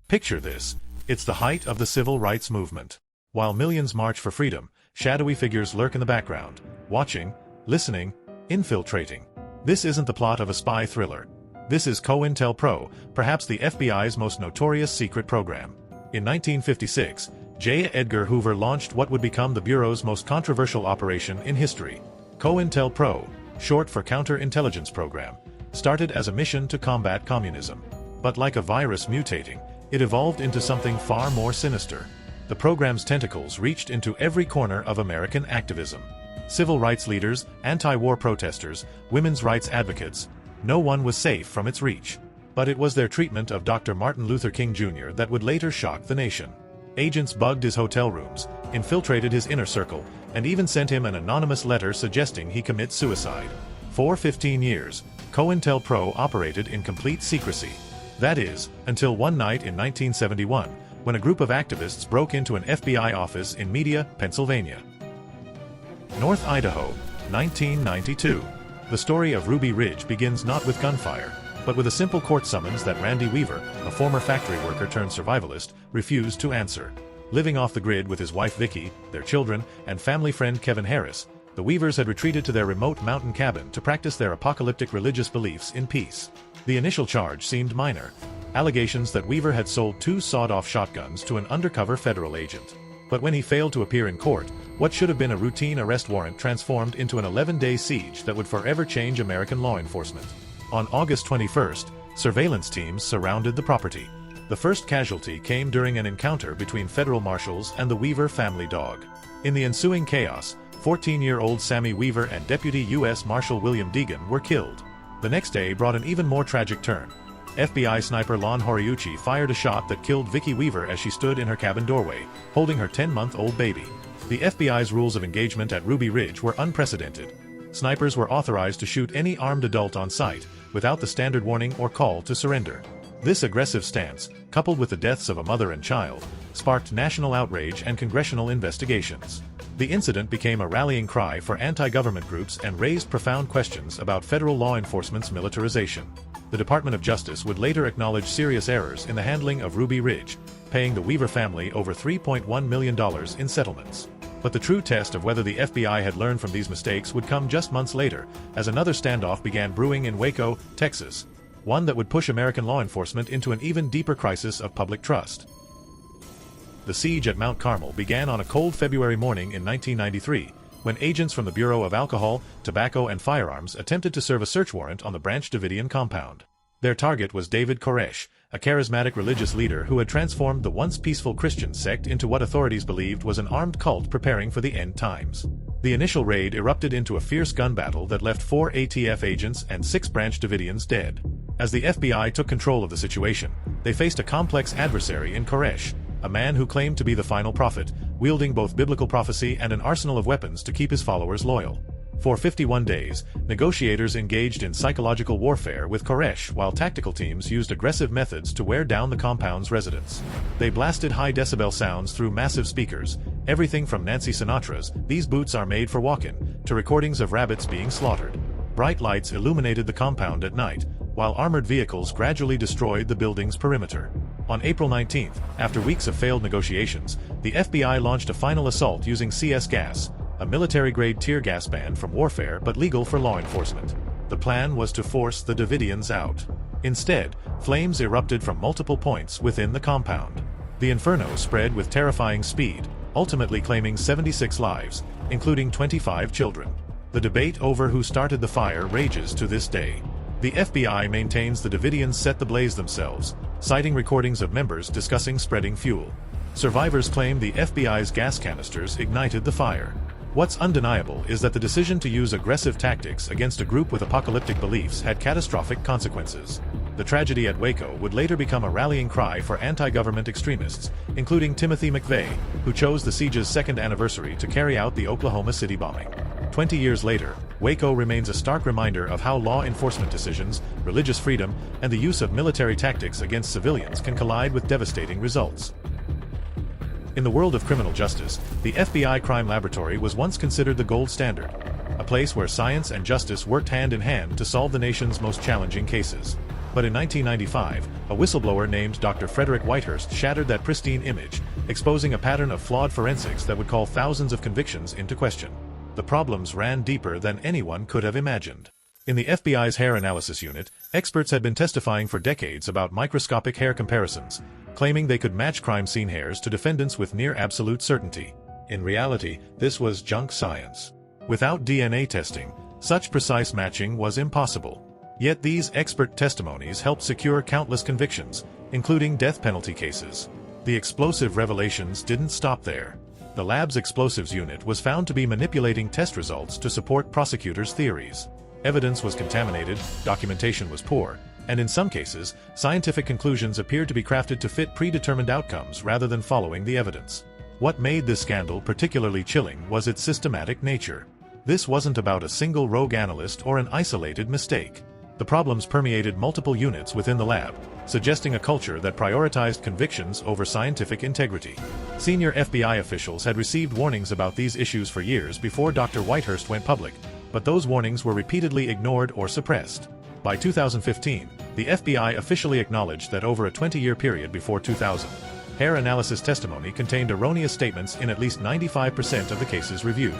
Picture this. It's the height of the civil rights movement. While millions march for freedom, shadowy figures lurk in the background, watching, listening, infiltrating. This isn't the plot of a spy thriller. This is COINTELPRO, perhaps the FBI's most notorious secret program. In 1956, J. Edgar Hoover launched what would become the Bureau's most controversial operation in history. COINTELPRO, short for Counterintelligence Program, started as a mission to combat communism. But like a virus mutating, it evolved into something far more sinister. The program's tentacles reached into every corner of American activism. Civil rights leaders, anti-war protesters, women's rights advocates, no one was safe from its reach. But it was their treatment of Dr. Martin Luther King Jr. that would later shock the nation. Agents bugged his hotel rooms, infiltrated his inner circle, and even sent him an anonymous letter suggesting he commit suicide. For 15 years, COINTELPRO operated in complete secrecy. That is, until one night in 1971, when a group of activists broke into an FBI office in Media, Pennsylvania. North Idaho, 1992. The story of Ruby Ridge begins not with gunfire, but with a simple court summons that Randy Weaver, a former factory worker turned survivalist, refused to answer. Living off the grid with his wife Vicki, their children, and family friend Kevin Harris, the Weavers had retreated to their remote mountain cabin to practice their apocalyptic religious beliefs in peace. The initial charge seemed minor. Allegations that Weaver had sold 2 sawed-off shotguns to an undercover federal agent. But when he failed to appear in court, what should have been a routine arrest warrant transformed into an 11-day siege that would forever change American law enforcement. On August 21st, surveillance teams surrounded the property. The first casualty came during an encounter between federal marshals and the Weaver family dog. In the ensuing chaos, 14-year-old Sammy Weaver and Deputy U.S. Marshal William Deegan were killed. The next day brought an even more tragic turn. FBI sniper Lon Horiuchi fired a shot that killed Vicki Weaver as she stood in her cabin doorway, holding her 10-month-old baby. The FBI's rules of engagement at Ruby Ridge were unprecedented. Snipers were authorized to shoot any armed adult on sight, without the standard warning or call to surrender. This aggressive stance, coupled with the deaths of a mother and child, sparked national outrage and congressional investigations. The incident became a rallying cry for anti-government groups and raised profound questions about federal law enforcement's militarization. The Department of Justice would later acknowledge serious errors in the handling of Ruby Ridge, paying the Weaver family over $3.1 million in settlements. But the true test of whether the FBI had learned from these mistakes would come just months later, as another standoff began brewing in Waco, Texas, one that would push American law enforcement into an even deeper crisis of public trust. The siege at Mount Carmel began on a cold February morning in 1993, when agents from the Bureau of Alcohol, Tobacco and Firearms attempted to serve a search warrant on the Branch Davidian compound. Their target was David Koresh, a charismatic religious leader who had transformed the once peaceful Christian sect into what authorities believed was an armed cult preparing for the end times. The initial raid erupted into a fierce gun battle that left 4 ATF agents and 6 Branch Davidians dead. As the FBI took control of the situation, they faced a complex adversary in Koresh, a man who claimed to be the final prophet, wielding both biblical prophecy and an arsenal of weapons to keep his followers loyal. For 51 days, negotiators engaged in psychological warfare with Koresh while tactical teams used aggressive methods to wear down the compound's residents. They blasted high-decibel sounds through massive speakers, everything from Nancy Sinatra's "These Boots Are Made for Walkin'" to recordings of rabbits being slaughtered. Bright lights illuminated the compound at night, while armored vehicles gradually destroyed the building's perimeter. On April 19, after weeks of failed negotiations, the FBI launched a final assault using CS gas, a military-grade tear gas banned from warfare but legal for law enforcement. The plan was to force the Davidians out. Instead, flames erupted from multiple points within the compound. The inferno spread with terrifying speed, ultimately claiming 76 lives, including 25 children. The debate over who started the fire rages to this day. The FBI maintains the Davidians set the blaze themselves, citing recordings of members discussing spreading fuel. Survivors claim the FBI's gas canisters ignited the fire. What's undeniable is that the decision to use aggressive tactics against a group with apocalyptic beliefs had catastrophic consequences. The tragedy at Waco would later become a rallying cry for anti-government extremists, including Timothy McVeigh, who chose the siege's 2nd anniversary to carry out the Oklahoma City bombing. 20 years later, Waco remains a stark reminder of how law enforcement decisions, religious freedom, and the use of military tactics against civilians can collide with devastating results. In the world of criminal justice, the FBI Crime Laboratory was once considered the gold standard, a place where science and justice worked hand in hand to solve the nation's most challenging cases. But in 1995, a whistleblower named Dr. Frederick Whitehurst shattered that pristine image, exposing a pattern of flawed forensics that would call thousands of convictions into question. The problems ran deeper than anyone could have imagined. In the FBI's hair analysis unit, experts had been testifying for decades about microscopic hair comparisons, claiming they could match crime scene hairs to defendants with near absolute certainty. In reality, this was junk science. Without DNA testing, such precise matching was impossible. Yet these expert testimonies helped secure countless convictions, including death penalty cases. The explosive revelations didn't stop there. The lab's explosives unit was found to be manipulating test results to support prosecutors' theories. Evidence was contaminated, documentation was poor, and in some cases, scientific conclusions appeared to be crafted to fit predetermined outcomes rather than following the evidence. What made this scandal particularly chilling was its systematic nature. This wasn't about a single rogue analyst or an isolated mistake. The problems permeated multiple units within the lab, suggesting a culture that prioritized convictions over scientific integrity. Senior FBI officials had received warnings about these issues for years before Dr. Whitehurst went public, but those warnings were repeatedly ignored or suppressed. By 2015, the FBI officially acknowledged that over a 20-year period before 2000, hair analysis testimony contained erroneous statements in at least 95% of the cases reviewed.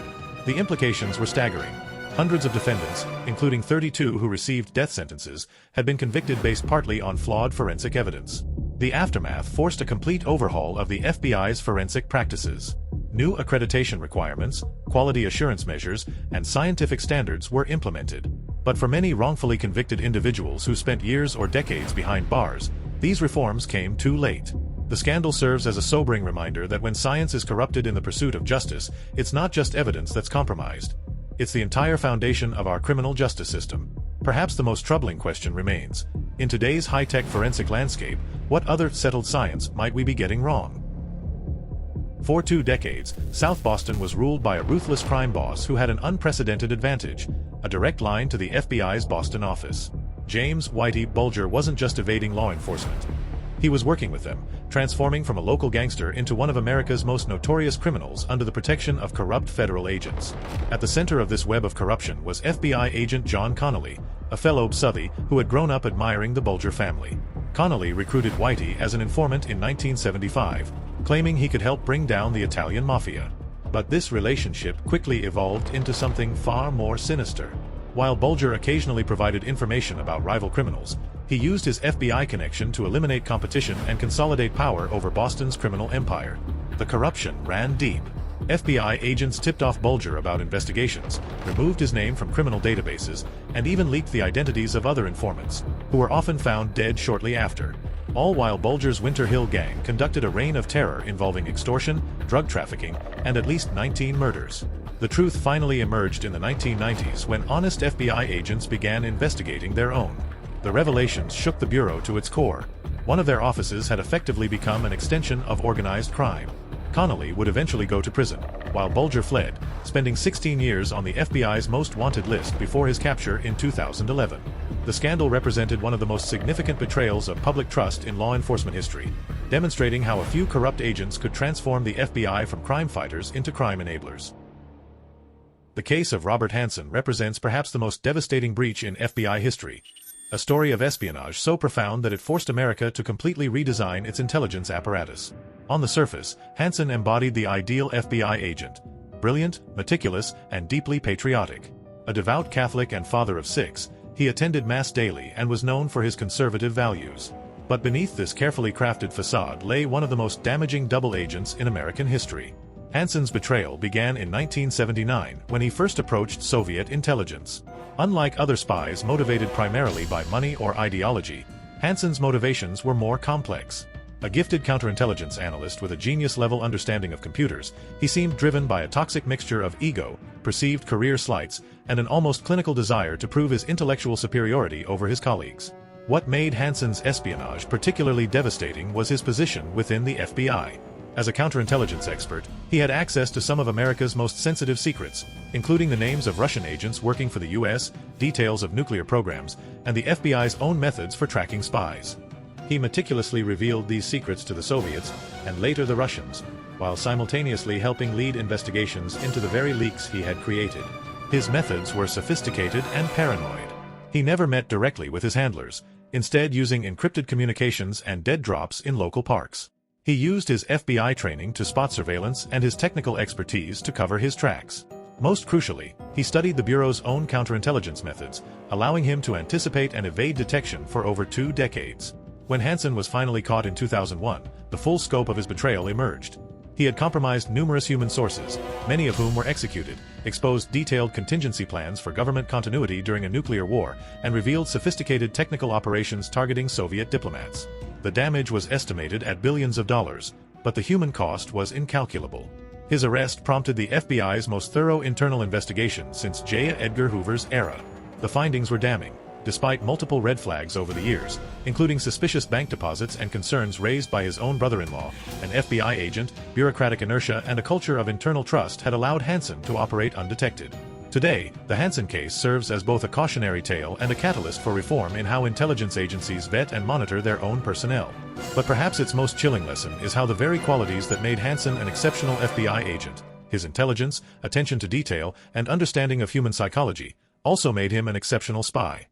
The implications were staggering. Hundreds of defendants, including 32 who received death sentences, had been convicted based partly on flawed forensic evidence. The aftermath forced a complete overhaul of the FBI's forensic practices. New accreditation requirements, quality assurance measures, and scientific standards were implemented. But for many wrongfully convicted individuals who spent years or decades behind bars, these reforms came too late. The scandal serves as a sobering reminder that when science is corrupted in the pursuit of justice, it's not just evidence that's compromised. It's the entire foundation of our criminal justice system. Perhaps the most troubling question remains: in today's high-tech forensic landscape, what other settled science might we be getting wrong? For 2 decades, South Boston was ruled by a ruthless crime boss who had an unprecedented advantage: a direct line to the FBI's Boston office. James Whitley Bulger wasn't just evading law enforcement. He was working with them, transforming from a local gangster into one of America's most notorious criminals under the protection of corrupt federal agents. At the center of this web of corruption was FBI agent John Connolly, a fellow Southie who had grown up admiring the Bulger family. Connolly recruited Whitey as an informant in 1975, claiming he could help bring down the Italian mafia. But this relationship quickly evolved into something far more sinister. While Bulger occasionally provided information about rival criminals, he used his FBI connection to eliminate competition and consolidate power over Boston's criminal empire. The corruption ran deep. FBI agents tipped off Bulger about investigations, removed his name from criminal databases, and even leaked the identities of other informants, who were often found dead shortly after. All while Bulger's Winter Hill gang conducted a reign of terror involving extortion, drug trafficking, and at least 19 murders. The truth finally emerged in the 1990s when honest FBI agents began investigating their own. The revelations shook the Bureau to its core. One of their offices had effectively become an extension of organized crime. Connolly would eventually go to prison, while Bulger fled, spending 16 years on the FBI's most wanted list before his capture in 2011. The scandal represented one of the most significant betrayals of public trust in law enforcement history, demonstrating how a few corrupt agents could transform the FBI from crime fighters into crime enablers. The case of Robert Hanssen represents perhaps the most devastating breach in FBI history, a story of espionage so profound that it forced America to completely redesign its intelligence apparatus. On the surface, Hanssen embodied the ideal FBI agent: brilliant, meticulous, and deeply patriotic. A devout Catholic and father of 6, he attended Mass daily and was known for his conservative values. But beneath this carefully crafted facade lay one of the most damaging double agents in American history. Hanssen's betrayal began in 1979 when he first approached Soviet intelligence. Unlike other spies motivated primarily by money or ideology, Hanssen's motivations were more complex. A gifted counterintelligence analyst with a genius-level understanding of computers, he seemed driven by a toxic mixture of ego, perceived career slights, and an almost clinical desire to prove his intellectual superiority over his colleagues. What made Hanssen's espionage particularly devastating was his position within the FBI. As a counterintelligence expert, he had access to some of America's most sensitive secrets, including the names of Russian agents working for the U.S., details of nuclear programs, and the FBI's own methods for tracking spies. He meticulously revealed these secrets to the Soviets, and later the Russians, while simultaneously helping lead investigations into the very leaks he had created. His methods were sophisticated and paranoid. He never met directly with his handlers. instead using encrypted communications and dead drops in local parks. He used his FBI training to spot surveillance and his technical expertise to cover his tracks. Most crucially, he studied the Bureau's own counterintelligence methods, allowing him to anticipate and evade detection for over 2 decades. When Hanssen was finally caught in 2001, the full scope of his betrayal emerged. He had compromised numerous human sources, many of whom were executed, exposed detailed contingency plans for government continuity during a nuclear war, and revealed sophisticated technical operations targeting Soviet diplomats. The damage was estimated at billions of dollars, but the human cost was incalculable. His arrest prompted the FBI's most thorough internal investigation since J. Edgar Hoover's era. The findings were damning, despite multiple red flags over the years, including suspicious bank deposits and concerns raised by his own brother-in-law. An FBI agent, bureaucratic inertia, and a culture of internal trust had allowed Hanssen to operate undetected. Today, the Hanssen case serves as both a cautionary tale and a catalyst for reform in how intelligence agencies vet and monitor their own personnel. But perhaps its most chilling lesson is how the very qualities that made Hanssen an exceptional FBI agent, his intelligence, attention to detail, and understanding of human psychology, also made him an exceptional spy.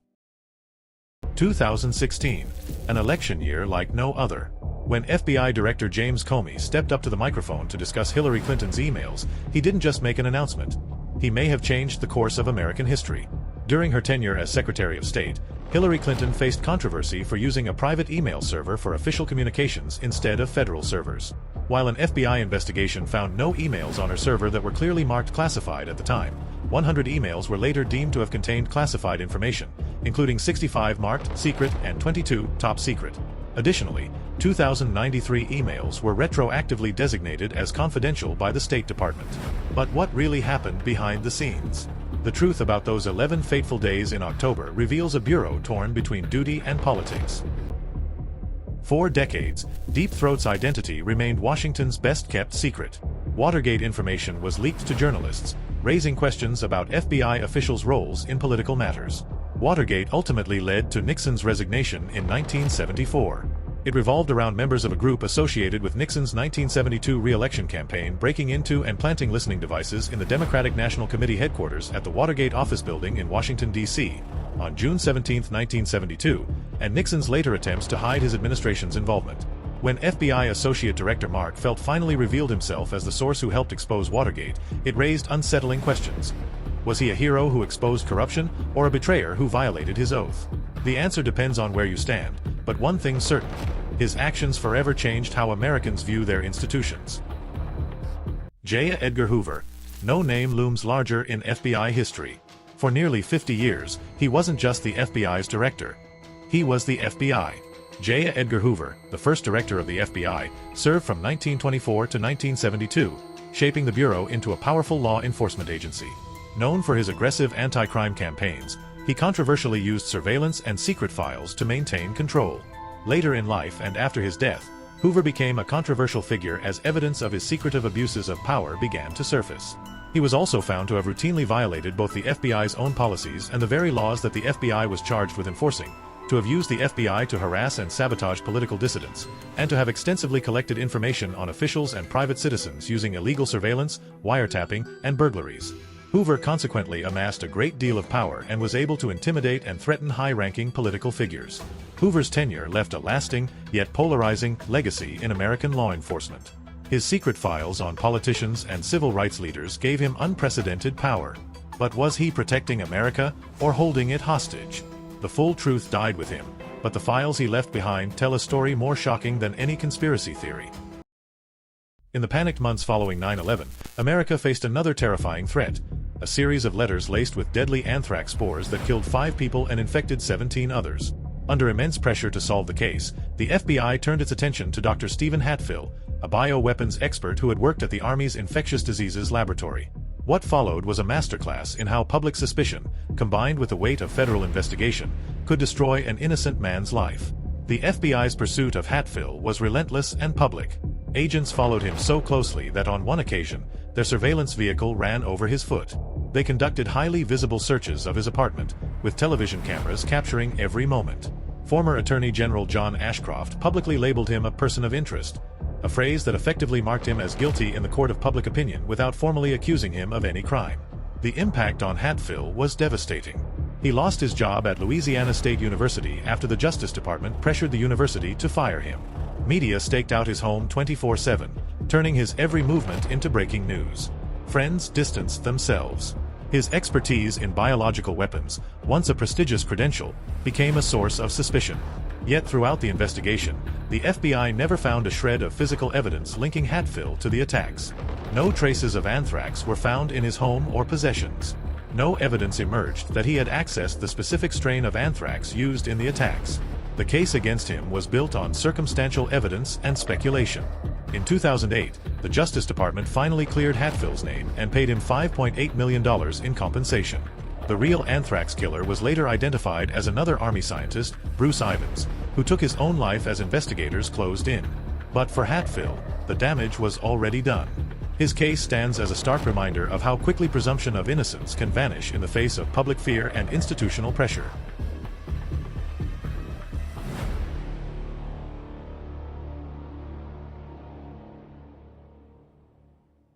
2016, an election year like no other. When FBI Director James Comey stepped up to the microphone to discuss Hillary Clinton's emails, he didn't just make an announcement. He may have changed the course of American history. During her tenure as Secretary of State, Hillary Clinton faced controversy for using a private email server for official communications instead of federal servers. While an FBI investigation found no emails on her server that were clearly marked classified at the time, 100 emails were later deemed to have contained classified information, including 65 marked secret and 22 top secret. Additionally, 2,093 emails were retroactively designated as confidential by the State Department. But what really happened behind the scenes? The truth about those 11 fateful days in October reveals a bureau torn between duty and politics. For decades, Deep Throat's identity remained Washington's best-kept secret. Watergate information was leaked to journalists, raising questions about FBI officials' roles in political matters. Watergate ultimately led to Nixon's resignation in 1974. It revolved around members of a group associated with Nixon's 1972 re-election campaign breaking into and planting listening devices in the Democratic National Committee headquarters at the Watergate office building in Washington, D.C., on June 17, 1972, and Nixon's later attempts to hide his administration's involvement. When FBI Associate Director Mark Felt finally revealed himself as the source who helped expose Watergate, it raised unsettling questions. Was he a hero who exposed corruption, or a betrayer who violated his oath? The answer depends on where you stand, but one thing's certain: his actions forever changed how Americans view their institutions. J. Edgar Hoover. No name looms larger in FBI history. For nearly 50 years, he wasn't just the FBI's director. He was the FBI. J. Edgar Hoover, the first director of the FBI, served from 1924 to 1972, shaping the Bureau into a powerful law enforcement agency. Known for his aggressive anti-crime campaigns, he controversially used surveillance and secret files to maintain control. Later in life and after his death, Hoover became a controversial figure as evidence of his secretive abuses of power began to surface. He was also found to have routinely violated both the FBI's own policies and the very laws that the FBI was charged with enforcing, to have used the FBI to harass and sabotage political dissidents, and to have extensively collected information on officials and private citizens using illegal surveillance, wiretapping, and burglaries. Hoover consequently amassed a great deal of power and was able to intimidate and threaten high-ranking political figures. Hoover's tenure left a lasting, yet polarizing, legacy in American law enforcement. His secret files on politicians and civil rights leaders gave him unprecedented power. But was he protecting America, or holding it hostage? The full truth died with him, but the files he left behind tell a story more shocking than any conspiracy theory. In the panicked months following 9/11, America faced another terrifying threat: a series of letters laced with deadly anthrax spores that killed 5 people and infected 17 others. Under immense pressure to solve the case, the FBI turned its attention to Dr. Stephen Hatfill, a bioweapons expert who had worked at the Army's Infectious Diseases Laboratory. What followed was a masterclass in how public suspicion, combined with the weight of federal investigation, could destroy an innocent man's life. The FBI's pursuit of Hatfill was relentless and public. Agents followed him so closely that on one occasion, their surveillance vehicle ran over his foot. They conducted highly visible searches of his apartment, with television cameras capturing every moment. Former Attorney General John Ashcroft publicly labeled him a person of interest, a phrase that effectively marked him as guilty in the court of public opinion without formally accusing him of any crime. The impact on Hatfill was devastating. He lost his job at Louisiana State University after the Justice Department pressured the university to fire him. Media staked out his home 24/7, turning his every movement into breaking news. Friends distanced themselves. His expertise in biological weapons, once a prestigious credential, became a source of suspicion. Yet throughout the investigation, the FBI never found a shred of physical evidence linking Hatfill to the attacks. No traces of anthrax were found in his home or possessions. No evidence emerged that he had accessed the specific strain of anthrax used in the attacks. The case against him was built on circumstantial evidence and speculation. In 2008, the Justice Department finally cleared Hatfill's name and paid him $5.8 million in compensation. The real anthrax killer was later identified as another Army scientist, Bruce Ivins, who took his own life as investigators closed in. But for Hatfill, the damage was already done. His case stands as a stark reminder of how quickly presumption of innocence can vanish in the face of public fear and institutional pressure.